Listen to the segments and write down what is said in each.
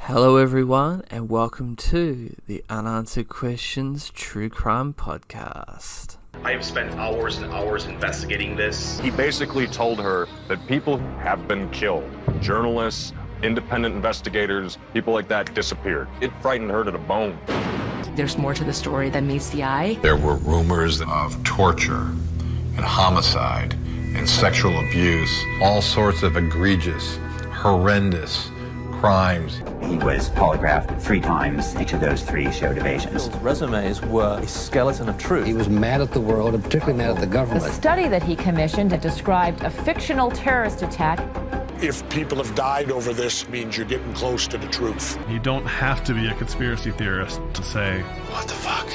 Hello everyone, and welcome to the Unanswered Questions True Crime Podcast. I have spent hours and hours investigating this. He basically told her that people have been killed. Journalists, independent investigators, people like that disappeared. It frightened her to the bone. There's more to the story than meets the eye. There were rumors of torture and homicide and sexual abuse, all sorts of egregious, horrendous crimes. He was polygraphed 3 times. Each of those 3 showed evasions. His resumes were a skeleton of truth. He was mad at the world, and particularly mad at the government. The study that he commissioned described a fictional terrorist attack. If people have died over this, it means you're getting close to the truth. You don't have to be a conspiracy theorist to say, what the fuck?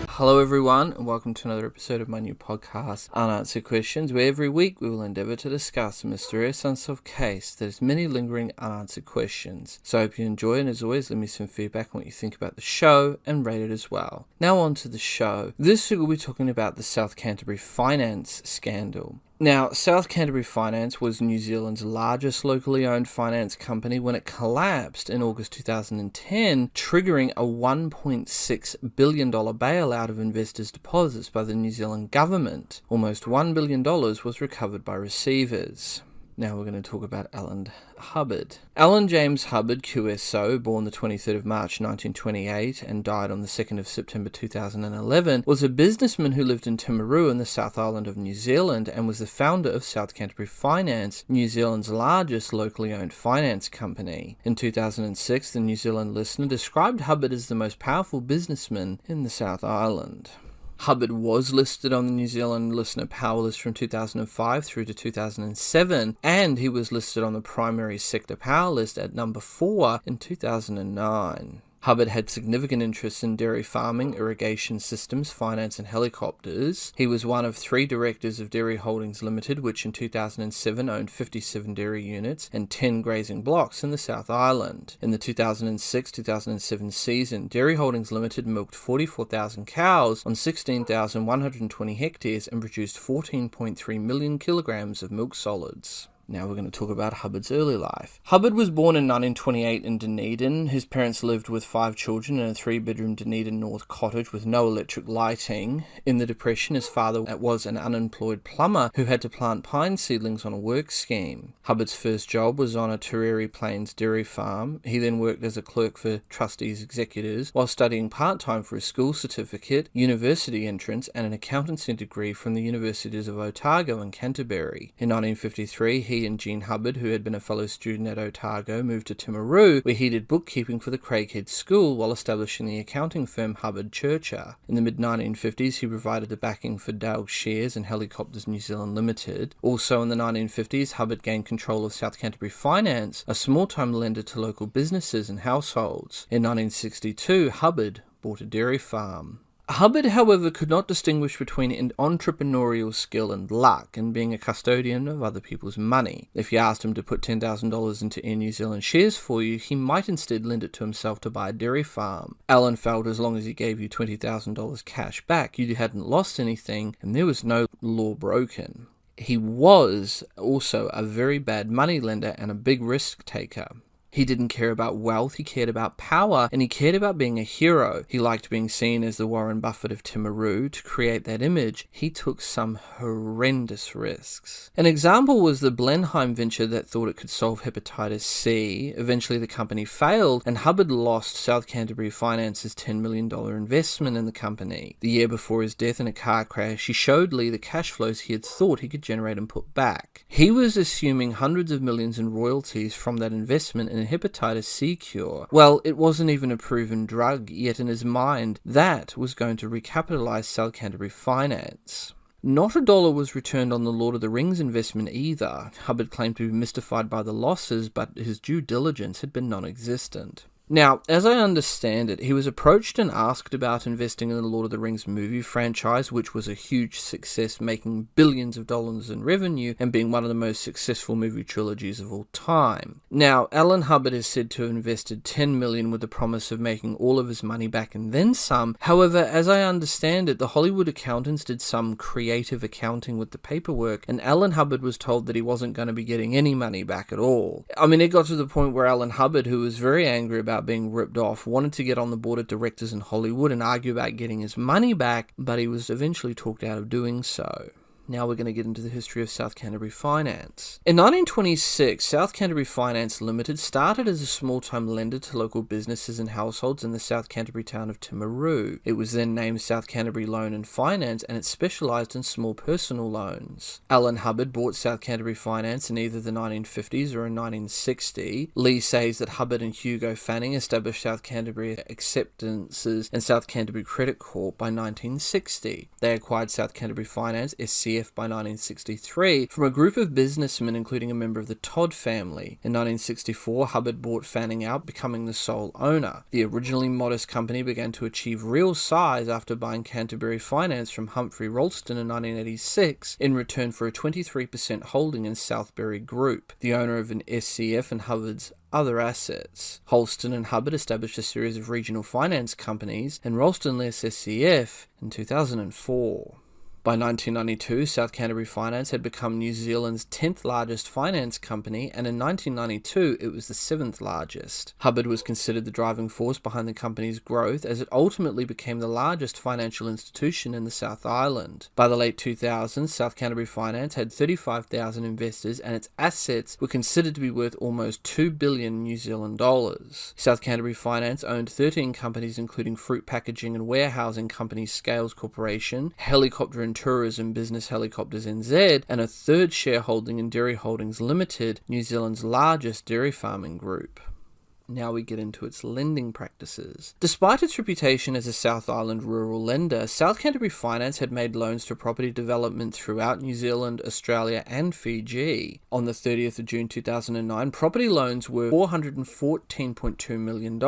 Hello everyone, and welcome to another episode of my new podcast, Unanswered Questions, where every week we will endeavour to discuss a mysterious unsolved case that has many lingering unanswered questions. So I hope you enjoy, and as always, leave me some feedback on what you think about the show, and rate it as well. Now on to the show. This week we'll be talking about the South Canterbury Finance scandal. Now, South Canterbury Finance was New Zealand's largest locally owned finance company when it collapsed in August 2010, triggering a $1.6 billion bailout of investors' deposits by the New Zealand government. Almost $1 billion was recovered by receivers. Now we're going to talk about Alan Hubbard. Alan James Hubbard, QSO, born the 23rd of March 1928 and died on the 2nd of September 2011, was a businessman who lived in Timaru in the South Island of New Zealand and was the founder of South Canterbury Finance, New Zealand's largest locally owned finance company. In 2006, the New Zealand Listener described Hubbard as the most powerful businessman in the South Island. Hubbard was listed on the New Zealand Listener Power List from 2005 through to 2007, and he was listed on the Primary Sector Power List at number 4 in 2009. Hubbard had significant interests in dairy farming, irrigation systems, finance and helicopters. He was one of 3 directors of Dairy Holdings Limited, which in 2007 owned 57 dairy units and 10 grazing blocks in the South Island. In the 2006-2007 season, Dairy Holdings Limited milked 44,000 cows on 16,120 hectares and produced 14.3 million kilograms of milk solids. Now we're going to talk about Hubbard's early life. Hubbard was born in 1928 in Dunedin. His parents lived with 5 children in a 3-bedroom Dunedin North cottage with no electric lighting. In the Depression, his father was an unemployed plumber who had to plant pine seedlings on a work scheme. Hubbard's first job was on a Tereri Plains dairy farm. He then worked as a clerk for trustees' executors while studying part-time for a school certificate, university entrance and an accountancy degree from the Universities of Otago and Canterbury. In 1953, he and Jean Hubbard, who had been a fellow student at Otago, moved to Timaru, where he did bookkeeping for the Craighead School while establishing the accounting firm Hubbard Churcher. In the mid-1950s, he provided the backing for Dale Shares and Helicopters New Zealand Limited. Also in the 1950s, Hubbard gained control of South Canterbury Finance, a small-time lender to local businesses and households. In 1962, Hubbard bought a dairy farm. Hubbard, however, could not distinguish between entrepreneurial skill and luck and being a custodian of other people's money. If you asked him to put $10,000 into Air New Zealand shares for you, he might instead lend it to himself to buy a dairy farm. Alan felt as long as he gave you $20,000 cash back, you hadn't lost anything and there was no law broken. He was also a very bad money lender and a big risk taker. He didn't care about wealth, he cared about power, and he cared about being a hero. He liked being seen as the Warren Buffett of Timaru. To create that image, he took some horrendous risks. An example was the Blenheim venture that thought it could solve hepatitis C. Eventually the company failed, and Hubbard lost South Canterbury Finance's $10 million investment in the company. The year before his death in a car crash, he showed Lee the cash flows he had thought he could generate and put back. He was assuming hundreds of millions in royalties from that investment in a hepatitis C cure. Well, it wasn't even a proven drug, yet in his mind, that was going to recapitalize South Canterbury Finance. Not $1 was returned on the Lord of the Rings investment either. Hubbard claimed to be mystified by the losses, but his due diligence had been non-existent. Now, as I understand it, he was approached and asked about investing in the Lord of the Rings movie franchise, which was a huge success, making billions of dollars in revenue and being one of the most successful movie trilogies of all time. Now, Alan Hubbard is said to have invested $10 million with the promise of making all of his money back and then some. However, as I understand it, the Hollywood accountants did some creative accounting with the paperwork, and Alan Hubbard was told that he wasn't going to be getting any money back at all. I mean, it got to the point where Alan Hubbard, who was very angry about about being ripped off, wanted to get on the board of directors in Hollywood and argue about getting his money back, but he was eventually talked out of doing so. Now we're going to get into the history of South Canterbury Finance. In 1926, South Canterbury Finance Limited started as a small-time lender to local businesses and households in the South Canterbury town of Timaru. It was then named South Canterbury Loan and Finance, and it specialised in small personal loans. Alan Hubbard bought South Canterbury Finance in either the 1950s or in 1960. Lee says that Hubbard and Hugo Fanning established South Canterbury Acceptances and South Canterbury Credit Corp by 1960. They acquired South Canterbury Finance, SCF, by 1963 from a group of businessmen including a member of the Todd family. In 1964, Hubbard bought Fanning out, becoming the sole owner. The originally modest company began to achieve real size after buying Canterbury Finance from Humphrey Ralston in 1986 in return for a 23% holding in Southbury Group, the owner of an SCF and Hubbard's other assets. Holston and Hubbard established a series of regional finance companies, and Ralston left SCF in 2004. By 1992, South Canterbury Finance had become New Zealand's 10th largest finance company, and in 1992 it was the 7th largest. Hubbard was considered the driving force behind the company's growth, as it ultimately became the largest financial institution in the South Island. By the late 2000s, South Canterbury Finance had 35,000 investors, and its assets were considered to be worth almost 2 billion New Zealand dollars. South Canterbury Finance owned 13 companies, including fruit packaging and warehousing company Scales Corporation, helicopter and tourism business Helicopters NZ, and a third shareholding in Dairy Holdings Limited, New Zealand's largest dairy farming group. Now we get into its lending practices. Despite its reputation as a South Island rural lender, South Canterbury Finance had made loans to property development throughout New Zealand, Australia and Fiji. On the 30th of June 2009, property loans were $414.2 million.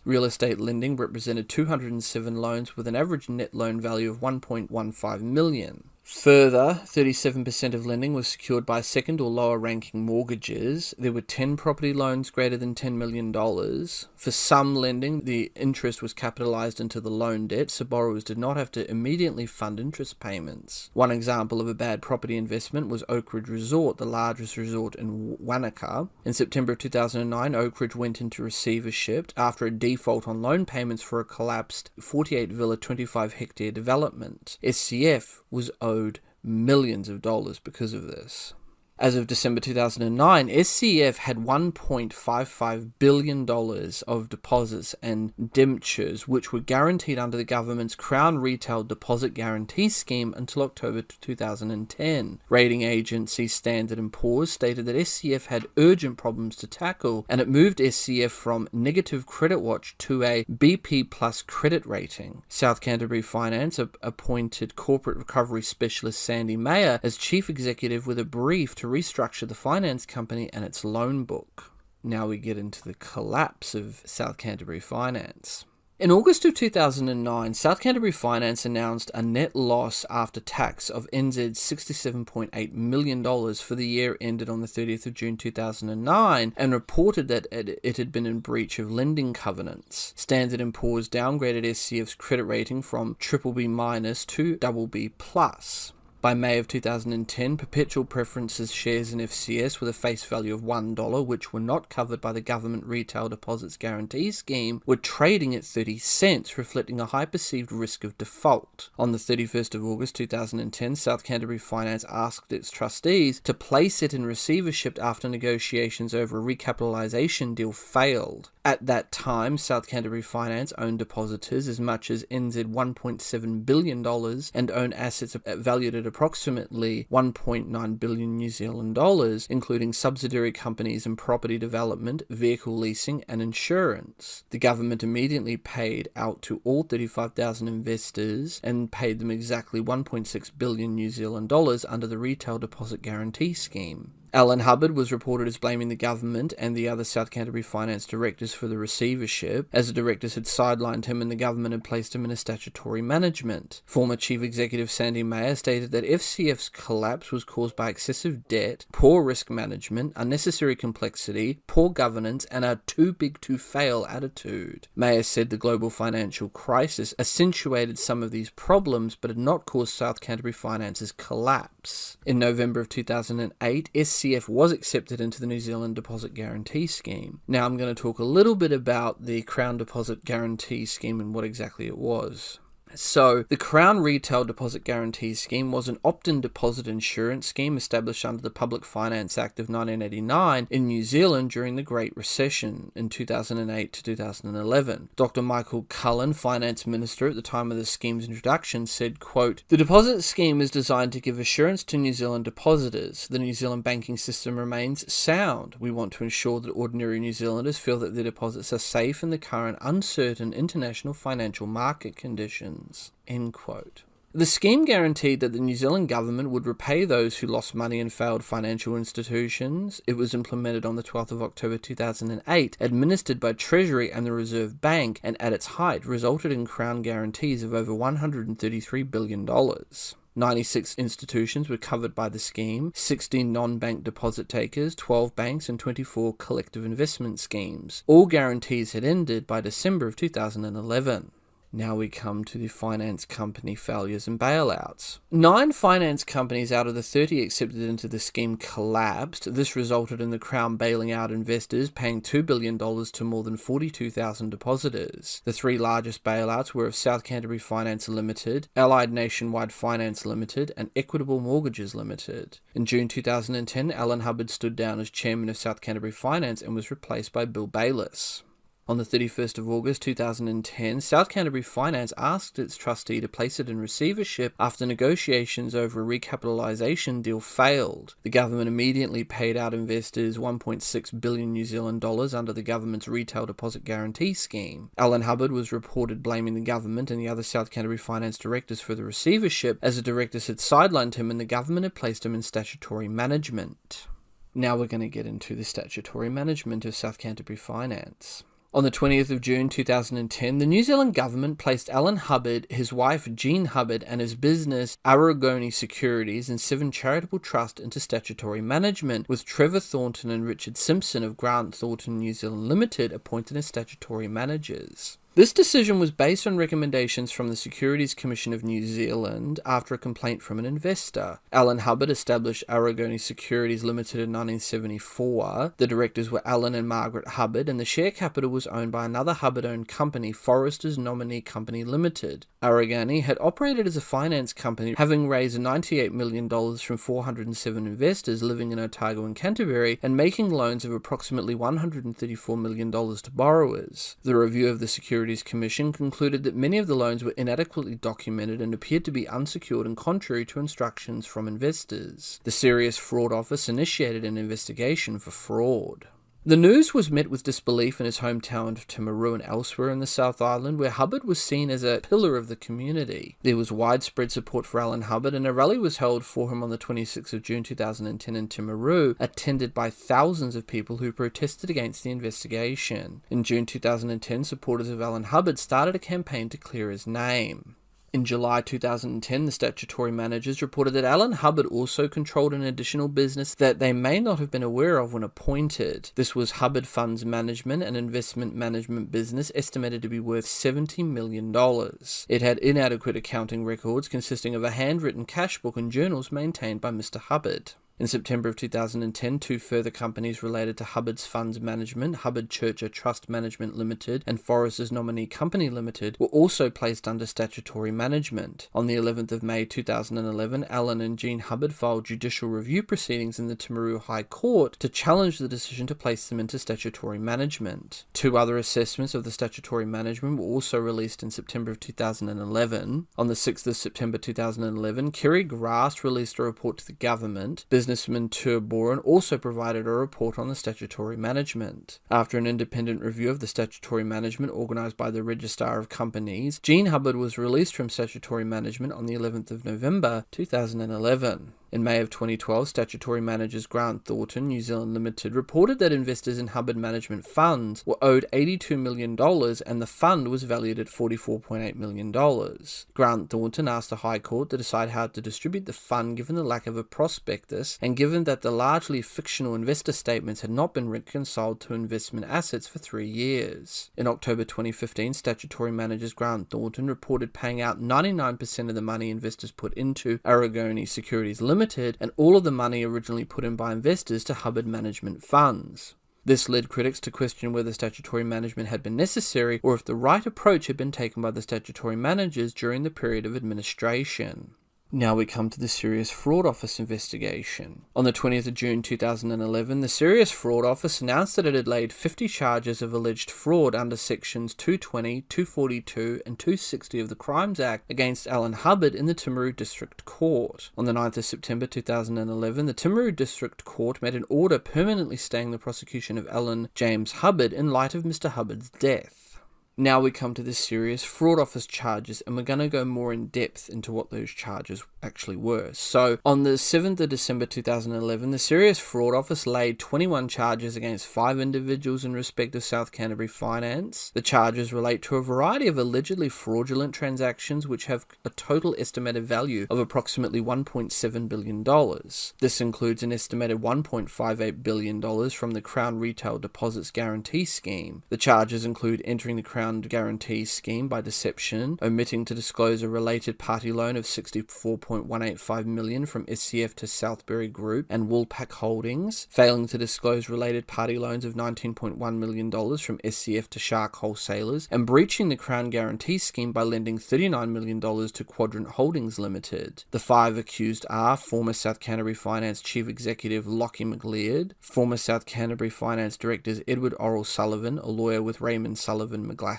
Real estate lending represented 207 loans with an average net loan value of $1.15 million. Further, 37% of lending was secured by second or lower ranking mortgages. There were 10 property loans greater than $10 million. For some lending, the interest was capitalised into the loan debt, so borrowers did not have to immediately fund interest payments. One example of a bad property investment was Oak Ridge Resort, the largest resort in Wanaka. In September of 2009, Oak Ridge went into receivership after a default on loan payments for a collapsed 48-villa 25-hectare development. SCF was owed millions of dollars because of this. As of December 2009, SCF had $1.55 billion of deposits and indentures, which were guaranteed under the government's Crown Retail Deposit Guarantee Scheme until October 2010. Rating agency Standard & Poor's stated that SCF had urgent problems to tackle, and it moved SCF from negative credit watch to a BP plus credit rating. South Canterbury Finance appointed corporate recovery specialist Sandy Mayer as chief executive with a brief to restructure the finance company and its loan book. Now we get into the collapse of South Canterbury Finance. In August of 2009, South Canterbury Finance announced a net loss after tax of NZ $67.8 million for the year ended on the 30th of June 2009 and reported that it had been in breach of lending covenants. Standard & Poor's downgraded SCF's credit rating from BBB- to BB+. By May of 2010, perpetual preferences shares in FCS with a face value of $1, which were not covered by the government retail deposits guarantee scheme, were trading at 30 cents, reflecting a high perceived risk of default. On the 31st of August 2010, South Canterbury Finance asked its trustees to place it in receivership after negotiations over a recapitalisation deal failed. At that time, South Canterbury Finance owned depositors as much as NZ $1.7 billion and owned assets valued at approximately 1.9 billion New Zealand dollars, including subsidiary companies in property development, vehicle leasing and insurance. The government immediately paid out to all 35,000 investors and paid them exactly 1.6 billion New Zealand dollars under the Retail Deposit Guarantee Scheme. Alan Hubbard was reported as blaming the government and the other South Canterbury Finance directors for the receivership, as the directors had sidelined him and the government had placed him in a statutory management. Former Chief Executive Sandy Mayer stated that FCF's collapse was caused by excessive debt, poor risk management, unnecessary complexity, poor governance, and a too-big-to-fail attitude. Mayer said the global financial crisis accentuated some of these problems, but had not caused South Canterbury Finance's collapse. In November of 2008, SCF NCF was accepted into the New Zealand Deposit Guarantee Scheme. Now I'm going to talk a little bit about the Crown Deposit Guarantee Scheme and what exactly it was. So, the Crown Retail Deposit Guarantee Scheme was an opt-in deposit insurance scheme established under the Public Finance Act of 1989 in New Zealand during the Great Recession in 2008 to 2011. Dr. Michael Cullen, Finance Minister at the time of the scheme's introduction, said, quote, "The deposit scheme is designed to give assurance to New Zealand depositors. The New Zealand banking system remains sound. We want to ensure that ordinary New Zealanders feel that their deposits are safe in the current uncertain international financial market conditions." End quote. The scheme guaranteed that the New Zealand government would repay those who lost money in failed financial institutions. It was implemented on the 12th of October 2008, administered by Treasury and the Reserve Bank, and at its height resulted in Crown guarantees of over $133 billion. 96 institutions were covered by the scheme, 16 non-bank deposit takers, 12 banks and 24 collective investment schemes. All guarantees had ended by December of 2011. Now we come to the finance company failures and bailouts. 9 finance companies out of the 30 accepted into the scheme collapsed. This resulted in the Crown bailing out investors, paying $2 billion to more than 42,000 depositors. The 3 largest bailouts were of South Canterbury Finance Limited, Allied Nationwide Finance Limited, and Equitable Mortgages Limited. In June 2010, Alan Hubbard stood down as chairman of South Canterbury Finance and was replaced by Bill Bayliss. On the 31st of August 2010, South Canterbury Finance asked its trustee to place it in receivership after negotiations over a recapitalisation deal failed. The government immediately paid out investors $1.6 billion New Zealand dollars under the government's Retail Deposit Guarantee Scheme. Alan Hubbard was reported blaming the government and the other South Canterbury Finance directors for the receivership, as the directors had sidelined him and the government had placed him in statutory management. Now we're going to get into the statutory management of South Canterbury Finance. On the 20th of June 2010, the New Zealand government placed Alan Hubbard, his wife Jean Hubbard, and his business Aragoni Securities and 7 charitable trusts into statutory management, with Trevor Thornton and Richard Simpson of Grant Thornton New Zealand Limited appointed as statutory managers. This decision was based on recommendations from the Securities Commission of New Zealand after a complaint from an investor. Alan Hubbard established Aragoni Securities Limited in 1974. The directors were Alan and Margaret Hubbard, and the share capital was owned by another Hubbard-owned company, Foresters Nominee Company Limited. Aragoni had operated as a finance company, having raised $98 million from 407 investors living in Otago and Canterbury, and making loans of approximately $134 million to borrowers. The review of the Securities Commission concluded that many of the loans were inadequately documented and appeared to be unsecured and contrary to instructions from investors. The Serious Fraud Office initiated an investigation for fraud. The news was met with disbelief in his hometown of Timaru and elsewhere in the South Island, where Hubbard was seen as a pillar of the community. There was widespread support for Alan Hubbard, and a rally was held for him on the 26th of June 2010 in Timaru, attended by thousands of people who protested against the investigation. In June 2010, supporters of Alan Hubbard started a campaign to clear his name. In July 2010, the statutory managers reported that Alan Hubbard also controlled an additional business that they may not have been aware of when appointed. This was Hubbard Funds Management, an investment management business estimated to be worth $70 million. It had inadequate accounting records consisting of a handwritten cash book and journals maintained by Mr. Hubbard. In September of 2010, 2 further companies related to Hubbard's Funds Management, Hubbard Churcher Trust Management Limited and Foresters Nominee Company Limited, were also placed under statutory management. On the 11th of May 2011, Alan and Jean Hubbard filed judicial review proceedings in the Timaru High Court to challenge the decision to place them into statutory management. 2 other assessments of the statutory management were also released in September of 2011. On the 6th of September 2011, Kerry Grass released a report to the government. Businessman Turboran also provided a report on the statutory management. After an independent review of the statutory management organised by the Registrar of Companies, Jean Hubbard was released from statutory management on the 11th of November 2011. In May of 2012, statutory managers Grant Thornton New Zealand Limited reported that investors in Hubbard Management Funds were owed $82 million and the fund was valued at $44.8 million. Grant Thornton asked the High Court to decide how to distribute the fund given the lack of a prospectus business, and given that the largely fictional investor statements had not been reconciled to investment assets for 3 years. In October 2015, statutory managers Grant Thornton reported paying out 99% of the money investors put into Aragoni Securities Limited and all of the money originally put in by investors to Hubbard Management Funds. This led critics to question whether statutory management had been necessary or if the right approach had been taken by the statutory managers during the period of administration. Now we come to the Serious Fraud Office investigation. On the 20th of June 2011, the Serious Fraud Office announced that it had laid 50 charges of alleged fraud under sections 220, 242 and 260 of the Crimes Act against Alan Hubbard in the Timaru District Court. On the 9th of September 2011, the Timaru District Court made an order permanently staying the prosecution of Alan James Hubbard in light of Mr. Hubbard's death. Now we come to the Serious Fraud Office charges, and we're going to go more in depth into what those charges actually were. So, on the 7th of December 2011, the Serious Fraud Office laid 21 charges against 5 individuals in respect of South Canterbury Finance. The charges relate to a variety of allegedly fraudulent transactions which have a total estimated value of approximately $1.7 billion. This includes an estimated $1.58 billion from the Crown Retail Deposits Guarantee Scheme. The charges include entering the Crown Guarantee Scheme by deception, omitting to disclose a related party loan of $64.185 million from SCF to Southbury Group and Woolpack Holdings, failing to disclose related party loans of $19.1 million from SCF to Shark Wholesalers, and breaching the Crown Guarantee Scheme by lending $39 million to Quadrant Holdings Limited. The 5 accused are former South Canterbury Finance Chief Executive Lockie McLeod, former South Canterbury Finance Directors Edward Orrell Sullivan, a lawyer with Raymond Sullivan McGlasson,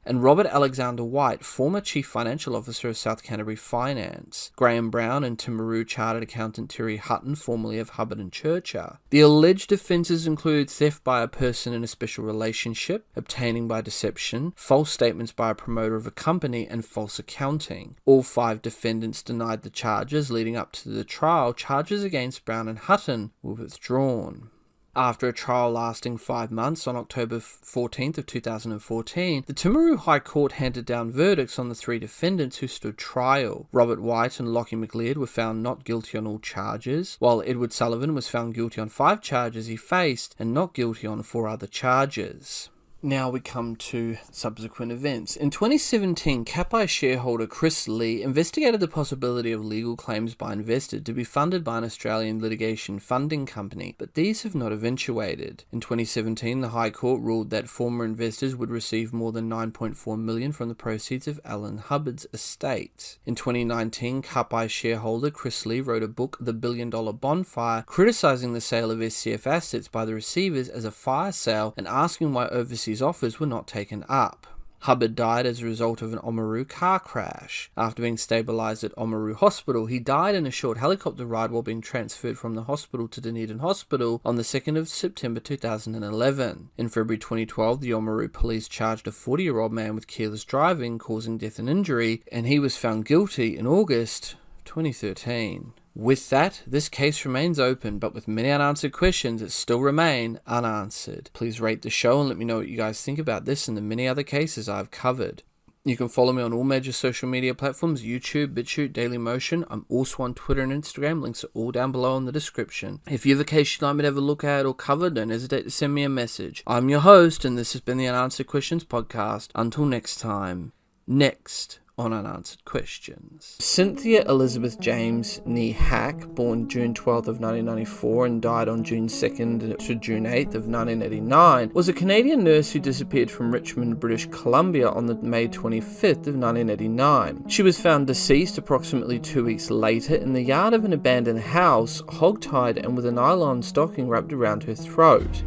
and Robert Alexander White, former Chief Financial Officer of South Canterbury Finance, Graham Brown and Timaru Chartered Accountant Terry Hutton, formerly of Hubbard and Churcher. The alleged offences include theft by a person in a special relationship, obtaining by deception, false statements by a promoter of a company, and false accounting. All 5 defendants denied the charges. Leading up to the trial, charges against Brown and Hutton were withdrawn. After a trial lasting 5 months, on October 14th of 2014, the Timaru High Court handed down verdicts on the 3 defendants who stood trial. Robert White and Lockie McLeod were found not guilty on all charges, while Edward Sullivan was found guilty on 5 charges he faced and not guilty on 4 other charges. Now we come to subsequent events. In 2017, Capi shareholder Chris Lee investigated the possibility of legal claims by investors to be funded by an Australian litigation funding company, but these have not eventuated. In 2017, the High Court ruled that former investors would receive more than $9.4 million from the proceeds of Alan Hubbard's estate. In 2019, Capi shareholder Chris Lee wrote a book, The $1 Billion Bonfire, criticising the sale of SCF assets by the receivers as a fire sale and asking why overseas offers were not taken up. Hubbard died as a result of an Oamaru car crash. After being stabilised at Oamaru Hospital, he died in a short helicopter ride while being transferred from the hospital to Dunedin Hospital on the 2nd of September 2011. In February 2012, the Oamaru police charged a 40-year-old man with careless driving causing death and injury, and he was found guilty in August 2013. With that, this case remains open, but with many unanswered questions that still remain unanswered. Please rate the show and let me know what you guys think about this and the many other cases I've covered. You can follow me on all major social media platforms, YouTube, BitChute, Dailymotion. I'm also on Twitter and Instagram. Links are all down below in the description. If you have a case you'd like me to have a look at or cover, don't hesitate to send me a message. I'm your host, and this has been the Unanswered Questions Podcast. Until next time. Next on Unanswered Questions. Cynthia Elizabeth James nee Hack, born June 12th of 1994 and died on June 2nd to June 8th of 1989, was a Canadian nurse who disappeared from Richmond, British Columbia on the May 25th of 1989. She was found deceased approximately 2 weeks later in the yard of an abandoned house, hog-tied and with a nylon stocking wrapped around her throat.